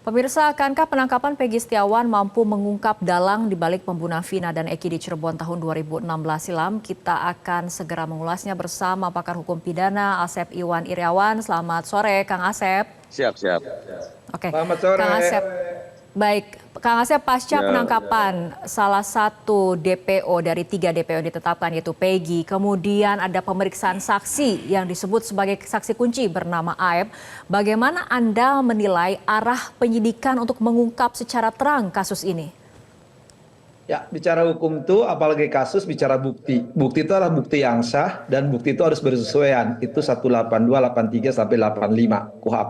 Pemirsa, akankah penangkapan Peggy Setiawan mampu mengungkap dalang di balik pembunuhan Vina dan Eki di Cirebon tahun 2016 silam? Kita akan segera mengulasnya bersama pakar hukum pidana Asep Iwan Iriawan. Selamat sore, Kang Asep. Siap, siap. Oke, Selamat sore. Kang Asep. Baik, Kang Asep, pasca penangkapan salah satu DPO dari 3 DPO yang ditetapkan yaitu Peggy, kemudian ada pemeriksaan saksi yang disebut sebagai saksi kunci bernama Aep. Bagaimana Anda menilai arah penyidikan untuk mengungkap secara terang kasus ini? Ya, bicara hukum itu apalagi kasus bicara bukti. Bukti itu adalah bukti yang sah dan bukti itu harus bersesuaian. Itu 182, 83 sampai 85 KUHP.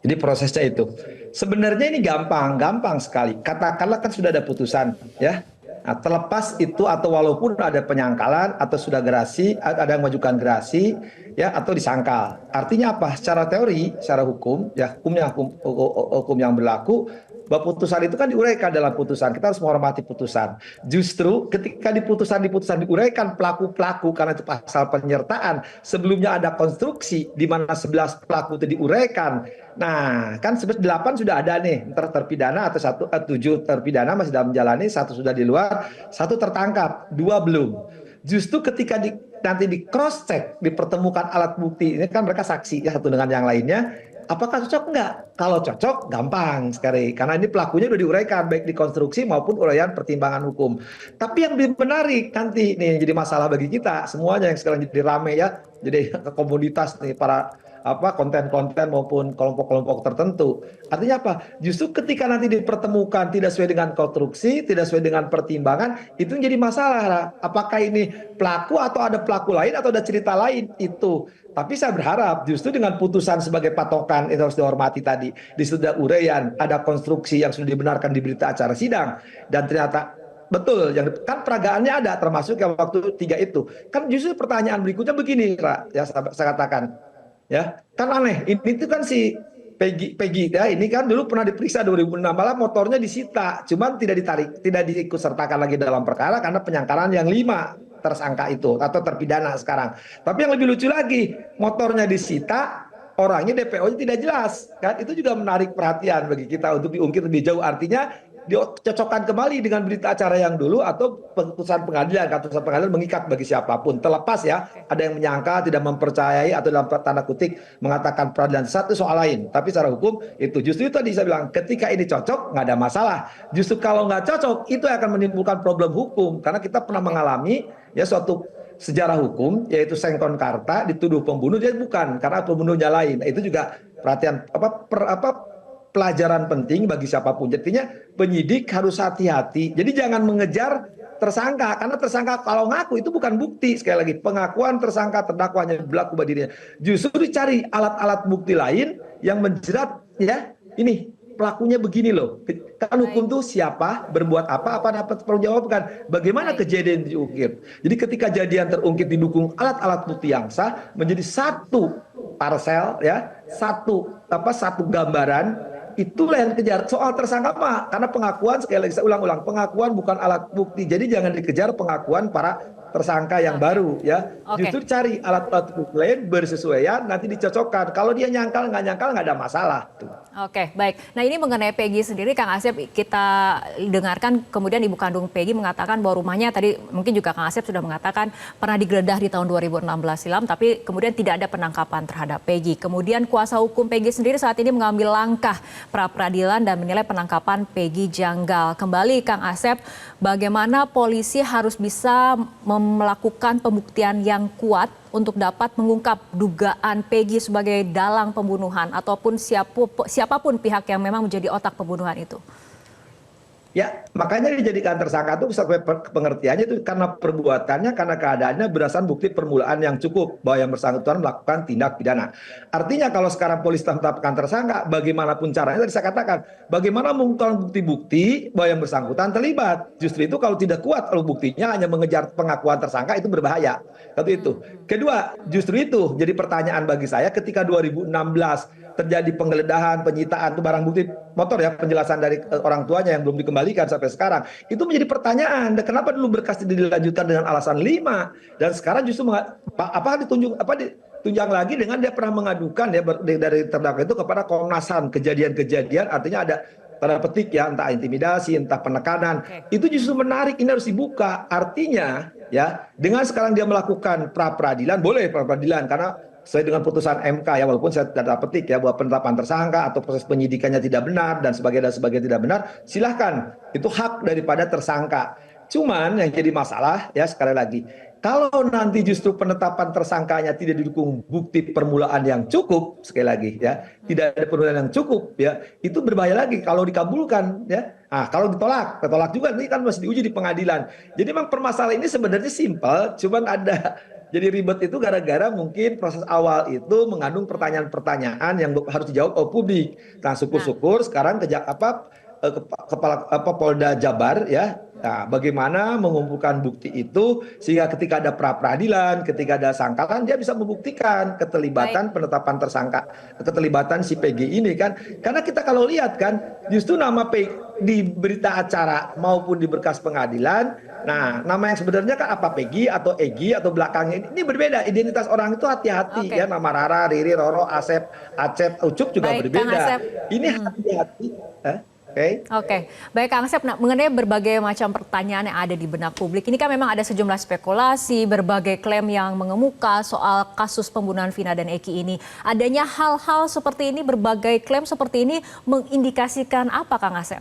Jadi prosesnya itu. Sebenarnya ini gampang sekali. Katakanlah kan sudah ada putusan, ya. Nah, terlepas itu atau walaupun ada penyangkalan atau sudah gerasi, ada yang mengajukan gerasi, ya, atau disangkal. Artinya apa? Secara teori, secara hukum, ya, hukum yang berlaku, bahwa putusan itu kan diuraikan dalam putusan. Kita harus menghormati putusan. Justru ketika di putusan diuraikan pelaku-pelaku karena itu pasal penyertaan, sebelumnya ada konstruksi di mana 11 pelaku itu diuraikan. Nah, kan 8 sudah ada nih, terpidana atau 7 terpidana masih dalam menjalani, 1 sudah di luar, 1 tertangkap, 2 belum. Justru ketika nanti di cross check, dipertemukan alat bukti, ini kan mereka saksi ya, satu dengan yang lainnya. Apakah cocok enggak? Kalau cocok gampang sekali. Karena ini pelakunya sudah diuraikan baik di konstruksi maupun uraian pertimbangan hukum. Tapi yang lebih menarik nanti nih jadi masalah bagi kita semuanya yang sekarang jadi rame ya. Jadi komoditas nih para konten-konten maupun kelompok-kelompok tertentu. Artinya apa? Justru ketika nanti dipertemukan tidak sesuai dengan konstruksi, tidak sesuai dengan pertimbangan, itu menjadi masalah. Apakah ini pelaku atau ada pelaku lain atau ada cerita lain itu. Tapi saya berharap justru dengan putusan sebagai patokan itu harus dihormati tadi. Di sudah uraian, ada konstruksi yang sudah dibenarkan di berita acara sidang dan ternyata betul, yang kan peragaannya ada termasuk yang waktu 3 itu. Kan justru pertanyaan berikutnya begini, Ra, ya saya katakan. Ya, kan aneh. Ini tuh kan si Peggy ya, ini kan dulu pernah diperiksa 2006, malah motornya disita, cuman tidak diikut sertakan lagi dalam perkara karena penyangkalan yang 5 tersangka itu atau terpidana sekarang. Tapi yang lebih lucu lagi, motornya disita, orangnya DPO-nya tidak jelas, kan? Itu juga menarik perhatian bagi kita untuk diungkit lebih jauh. Artinya dicocokkan kembali dengan berita acara yang dulu atau putusan pengadilan mengikat bagi siapapun, terlepas ya ada yang menyangka tidak mempercayai atau dalam tanda kutip mengatakan peradilan satu soal lain. Tapi secara hukum itu justru itu tadi saya bilang, ketika ini cocok nggak ada masalah. Justru kalau nggak cocok itu akan menimbulkan problem hukum karena kita pernah mengalami ya suatu sejarah hukum yaitu Sengkon Karta dituduh pembunuh, dia bukan karena pembunuhnya lain. Nah, itu juga perhatian pelajaran penting bagi siapapun. Jadinya penyidik harus hati-hati. Jadi jangan mengejar tersangka karena tersangka kalau ngaku itu bukan bukti. Sekali lagi pengakuan tersangka terdakwanya berlaku bagi dirinya. Justru dicari alat-alat bukti lain yang menjerat ya. Ini pelakunya begini loh. Kan hukum tuh siapa, berbuat apa dapat pertanggungjawabkan. Bagaimana kejadian diungkit. Jadi ketika kejadian terungkit didukung alat-alat bukti yang sah menjadi satu parsel ya, satu gambaran. Itulah yang dikejar. Soal tersangka apa? Karena pengakuan, sekali lagi saya ulang-ulang, pengakuan bukan alat bukti. Jadi jangan dikejar pengakuan para tersangka yang baru ya. Justru cari alat-alat bukti lain bersesuaian, nanti dicocokkan. Kalau dia nyangkal nggak ada masalah. Oke, baik. Nah ini mengenai Peggy sendiri, Kang Asep, kita dengarkan kemudian ibu kandung Peggy mengatakan bahwa rumahnya tadi mungkin juga Kang Asep sudah mengatakan pernah digeledah di tahun 2016 silam, tapi kemudian tidak ada penangkapan terhadap Peggy. Kemudian kuasa hukum Peggy sendiri saat ini mengambil langkah pra-peradilan dan menilai penangkapan Peggy janggal. Kembali Kang Asep, bagaimana polisi harus bisa melakukan pembuktian yang kuat untuk dapat mengungkap dugaan Peggy sebagai dalang pembunuhan ataupun siapapun pihak yang memang menjadi otak pembunuhan itu? Ya, makanya dijadikan tersangka itu sampai pengertiannya itu karena perbuatannya, karena keadaannya berdasarkan bukti permulaan yang cukup bahwa yang bersangkutan melakukan tindak pidana. Artinya kalau sekarang polisi tetapkan tersangka, bagaimanapun caranya tadi saya katakan, bagaimana mengungkapkan bukti-bukti bahwa yang bersangkutan terlibat. Justru itu kalau tidak kuat kalau buktinya hanya mengejar pengakuan tersangka itu berbahaya. Satu itu. Kedua, justru itu jadi pertanyaan bagi saya ketika 2016 terjadi penggeledahan, penyitaan itu barang bukti motor ya, penjelasan dari orang tuanya yang belum dikembalikan sampai sekarang. Itu menjadi pertanyaan, dan kenapa dulu berkas dilanjutkan dengan alasan 5 dan sekarang justru tunjang lagi dengan dia pernah mengadukan ya dari terdakwa itu kepada Komnas HAM kejadian-kejadian, artinya ada tanda petik ya, entah intimidasi, entah penekanan. Itu justru menarik, ini harus dibuka. Artinya ya, dengan sekarang dia melakukan pra peradilan, boleh pra peradilan karena sesuai dengan putusan MK ya, walaupun saya tidak petik ya bahwa penetapan tersangka atau proses penyidikannya tidak benar dan sebagainya tidak benar, silahkan, itu hak daripada tersangka. Cuman yang jadi masalah ya, sekali lagi, kalau nanti justru penetapan tersangkanya tidak didukung bukti permulaan yang cukup, sekali lagi ya, tidak ada permulaan yang cukup ya, itu berbahaya lagi kalau dikabulkan ya. Nah, kalau ditolak juga ini kan masih diuji di pengadilan. Jadi memang permasalahan ini sebenarnya simpel, cuman ada jadi ribet itu gara-gara mungkin proses awal itu mengandung pertanyaan-pertanyaan yang harus dijawab oleh publik. Nah, syukur-syukur sekarang kepala Polda Jabar ya. Nah, bagaimana mengumpulkan bukti itu sehingga ketika ada pra peradilan, ketika ada sangkalan, dia bisa membuktikan keterlibatan penetapan tersangka, keterlibatan si PG ini kan. Karena kita kalau lihat kan, justru nama PG di berita acara maupun di berkas pengadilan, nah nama yang sebenarnya kan apa, Peggy atau Egy atau belakangnya ini berbeda. Identitas orang itu hati-hati ya, nama Rara, Riri, Roro, Asep, Acep, Ucup juga Baik, berbeda. Kang Asep. Ini hati-hati. Oke, baik Kang Asep. Nah, mengenai berbagai macam pertanyaan yang ada di benak publik, ini kan memang ada sejumlah spekulasi, berbagai klaim yang mengemuka soal kasus pembunuhan Vina dan Eki ini. Adanya hal-hal seperti ini, berbagai klaim seperti ini mengindikasikan apa, Kang Asep?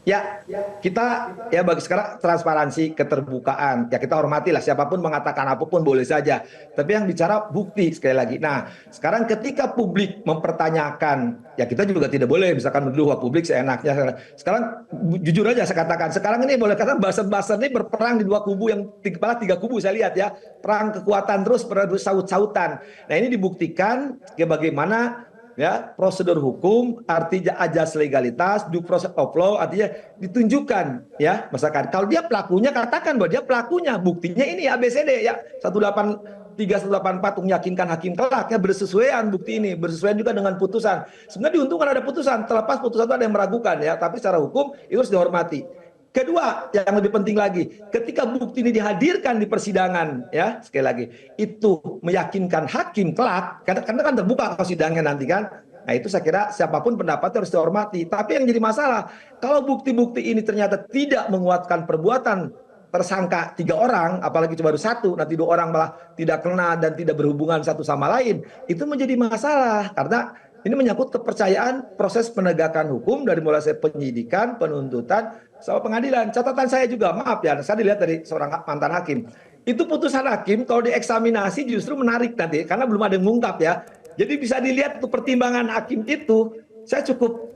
Ya, kita ya bagi sekarang transparansi, keterbukaan. Ya kita hormatilah siapapun mengatakan apapun boleh saja. Tapi yang bicara bukti sekali lagi. Nah, sekarang ketika publik mempertanyakan, ya kita juga tidak boleh misalkan menuduh publik seenaknya. Sekarang jujur aja saya katakan, sekarang ini boleh katakan buzzer ini berperang di dua kubu yang kepala tiga kubu saya lihat ya. Perang kekuatan terus saut-sautan. Nah, ini dibuktikan ya bagaimana ya prosedur hukum, artinya ajas legalitas, due process of law, artinya ditunjukkan ya, misalkan kalau dia pelakunya, katakan bahwa dia pelakunya, buktinya ini ABCD ya, 183 184 meyakinkan hakim kelak ya, bersesuaian bukti ini, bersesuaian juga dengan putusan. Sebenarnya diuntungkan ada putusan, terlepas putusan itu ada yang meragukan ya, tapi secara hukum itu harus dihormati. Kedua, yang lebih penting lagi, ketika bukti ini dihadirkan di persidangan, ya sekali lagi, itu meyakinkan hakim kelak, karena kan terbuka persidangan nanti kan. Nah itu saya kira siapapun pendapatnya harus dihormati. Tapi yang jadi masalah, kalau bukti-bukti ini ternyata tidak menguatkan perbuatan tersangka 3 orang, apalagi baru 1, nanti 2 orang malah tidak kena dan tidak berhubungan satu sama lain, itu menjadi masalah karena ini menyangkut kepercayaan proses penegakan hukum dari mulai penyidikan, penuntutan, sama pengadilan. Catatan saya juga, maaf ya, saya dilihat dari seorang mantan hakim. Itu putusan hakim kalau dieksaminasi justru menarik nanti, karena belum ada yang mengungkap ya. Jadi bisa dilihat tuh pertimbangan hakim itu, saya cukup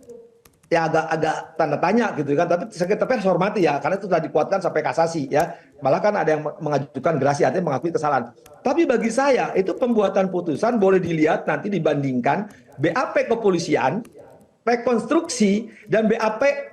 ya agak tanda tanya gitu kan, tapi harus hormati ya, karena itu sudah dikuatkan sampai kasasi ya. Malah kan ada yang mengajukan gerasi, artinya mengakui kesalahan. Tapi bagi saya itu pembuatan putusan boleh dilihat nanti dibandingkan BAP kepolisian, rekonstruksi dan BAP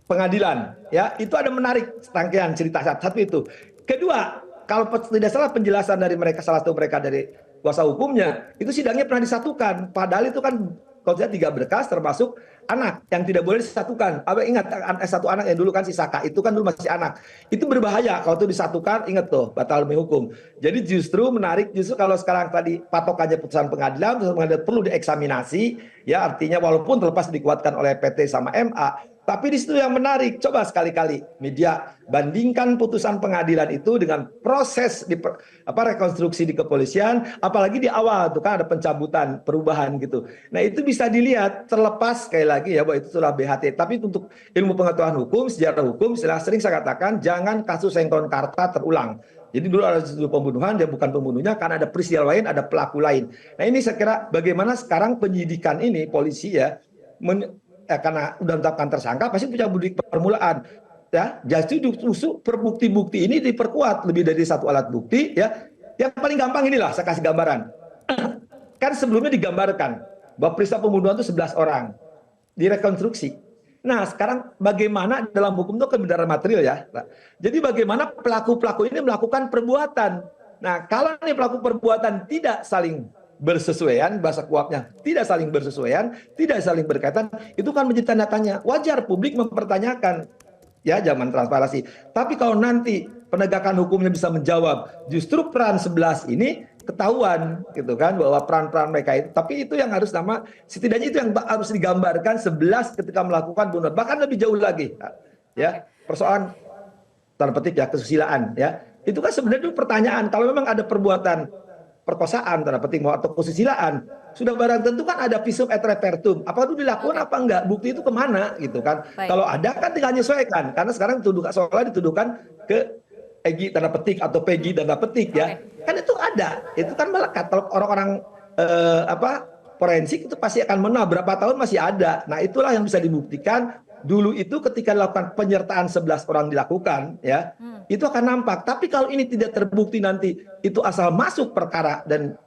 pengadilan ya, itu ada menarik rangkaian cerita satu itu. Kedua, kalau tidak salah penjelasan dari mereka, salah satu mereka dari kuasa hukumnya, itu sidangnya pernah disatukan, padahal itu kan kalau tidak 3 berkas termasuk anak yang tidak boleh disatukan. Ingat satu anak yang dulu kan si Saka itu kan dulu masih anak. Itu berbahaya kalau itu disatukan, ingat tuh batal demi hukum. Jadi justru menarik justru kalau sekarang tadi patokannya putusan pengadilan perlu dieksaminasi ya, artinya walaupun terlepas dikuatkan oleh PT sama MA, tapi di situ yang menarik, coba sekali-kali media bandingkan putusan pengadilan itu dengan proses rekonstruksi di kepolisian, apalagi di awal tuh kan ada pencabutan, perubahan gitu. Nah itu bisa dilihat terlepas sekali lagi ya bahwa itu sudah BHT. Tapi untuk ilmu pengetahuan hukum, sejarah hukum, sering saya katakan jangan kasus Sengkon Karta terulang. Jadi dulu ada pembunuhan, dia bukan pembunuhnya karena ada peristiwa lain, ada pelaku lain. Nah ini saya kira bagaimana sekarang penyidikan ini polisi ya, karena udah menetapkan tersangka pasti punya bukti permulaan ya, justru bukti-bukti ini diperkuat lebih dari 1 alat bukti ya. Yang paling gampang inilah saya kasih gambaran. Kan sebelumnya digambarkan bahwa peristiwa pembunuhan itu 11 orang direkonstruksi. Nah sekarang bagaimana dalam hukum itu kebenaran material ya. Jadi bagaimana pelaku-pelaku ini melakukan perbuatan. Nah kalau ini pelaku perbuatan tidak saling bersesuaian, bahasa kuapnya tidak saling bersesuaian, tidak saling berkaitan, itu kan menjadi tanda tanya. Wajar publik mempertanyakan ya, zaman transparansi. Tapi kalau nanti penegakan hukumnya bisa menjawab justru peran 11 ini ketahuan gitu kan bahwa peran-peran mereka itu. Tapi itu yang harus setidaknya itu yang harus digambarkan 11 ketika melakukan bunuh. Bahkan lebih jauh lagi ya. Persoalan tanda petik ya kesusilaan ya. Itu kan sebenarnya dulu pertanyaan kalau memang ada perbuatan perkosaan tanda petik atau kesusilaan sudah barang tentu kan ada visum et repertum. Apa itu dilakukan apa enggak? Bukti itu kemana gitu kan? Kalau ada kan tinggal menyesuaikan karena sekarang soalnya dituduhkan ke Egi tanda petik atau Peggy tanda petik ya. Kan itu ada. Itu kan melekat. Kalau orang-orang forensik itu pasti akan berapa tahun masih ada. Nah, itulah yang bisa dibuktikan. Dulu itu ketika dilakukan penyertaan 11 orang dilakukan ya. Itu akan nampak. Tapi kalau ini tidak terbukti nanti itu asal masuk perkara dan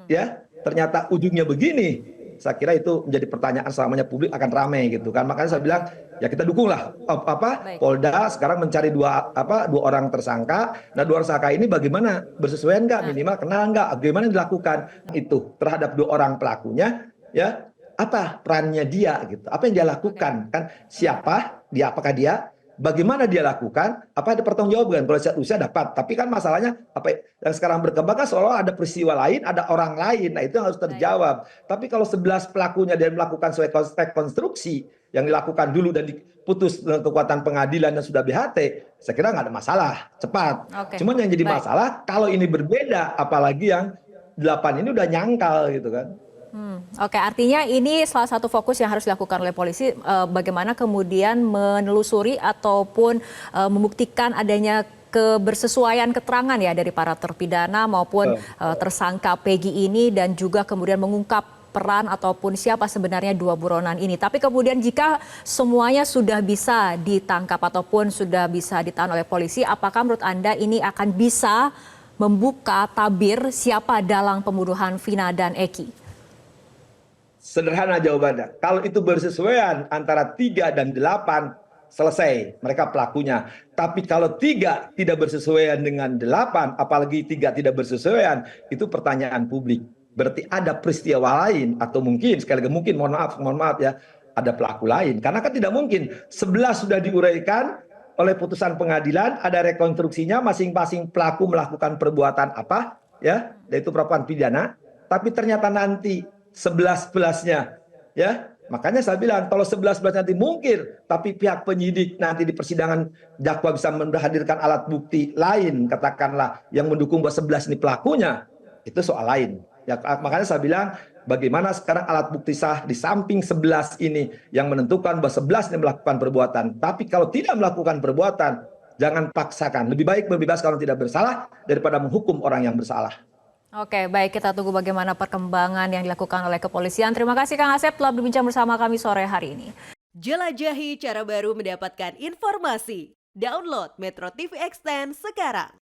ya ternyata ujungnya begini. Saya kira itu menjadi pertanyaan selamanya publik akan ramai gitu kan. Makanya saya bilang ya kita dukunglah Polda sekarang mencari dua orang tersangka. Nah, dua tersangka ini bagaimana bersesuaian nggak, minimal kenal nggak, bagaimana dilakukan itu terhadap dua orang pelakunya ya, apa perannya dia gitu, apa yang dia lakukan kan, siapa dia, apakah dia, bagaimana dia lakukan, apa ada pertanggungjawaban. Kalau usia dapat, tapi kan masalahnya apa yang sekarang berkembang kan seolah ada peristiwa lain, ada orang lain. Nah, itu yang harus terjawab. Tapi kalau 11 pelakunya dia melakukan sesuai rekonstruksi yang dilakukan dulu dan diputus dengan kekuatan pengadilan dan sudah BHT, saya kira nggak ada masalah, cepat. Cuman yang jadi masalah kalau ini berbeda, apalagi yang 8 ini udah nyangkal gitu kan. Oke, artinya ini salah satu fokus yang harus dilakukan oleh polisi, bagaimana kemudian menelusuri ataupun membuktikan adanya kebersesuaian keterangan ya dari para terpidana maupun tersangka Peggy ini, dan juga kemudian mengungkap peran ataupun siapa sebenarnya dua buronan ini. Tapi kemudian jika semuanya sudah bisa ditangkap ataupun sudah bisa ditahan oleh polisi, apakah menurut Anda ini akan bisa membuka tabir siapa dalang pembunuhan Vina dan Eki? Sederhana jawabannya. Kalau itu bersesuaian antara 3 dan 8, selesai mereka pelakunya. Tapi kalau 3 tidak bersesuaian dengan 8, apalagi 3 tidak bersesuaian, itu pertanyaan publik. Berarti ada peristiwa lain atau mungkin sekali lagi mungkin mohon maaf ya, ada pelaku lain. Karena kan tidak mungkin 11 sudah diuraikan oleh putusan pengadilan, ada rekonstruksinya masing-masing pelaku melakukan perbuatan apa ya, yaitu perbuatan pidana, tapi ternyata nanti 11-11-nya ya, makanya saya bilang kalau 11-11 nanti mungkir tapi pihak penyidik nanti di persidangan dakwa bisa menghadirkan alat bukti lain katakanlah yang mendukung bahwa 11 ini pelakunya, itu soal lain ya. Makanya saya bilang bagaimana sekarang alat bukti sah di samping 11 ini yang menentukan bahwa 11 ini melakukan perbuatan, tapi kalau tidak melakukan perbuatan jangan paksakan, lebih baik membebaskan orang tidak bersalah daripada menghukum orang yang bersalah. Oke, baik, kita tunggu bagaimana perkembangan yang dilakukan oleh kepolisian. Terima kasih Kang Asep telah berbincang bersama kami sore hari ini. Jelajahi cara baru mendapatkan informasi. Download Metro TV Extend sekarang.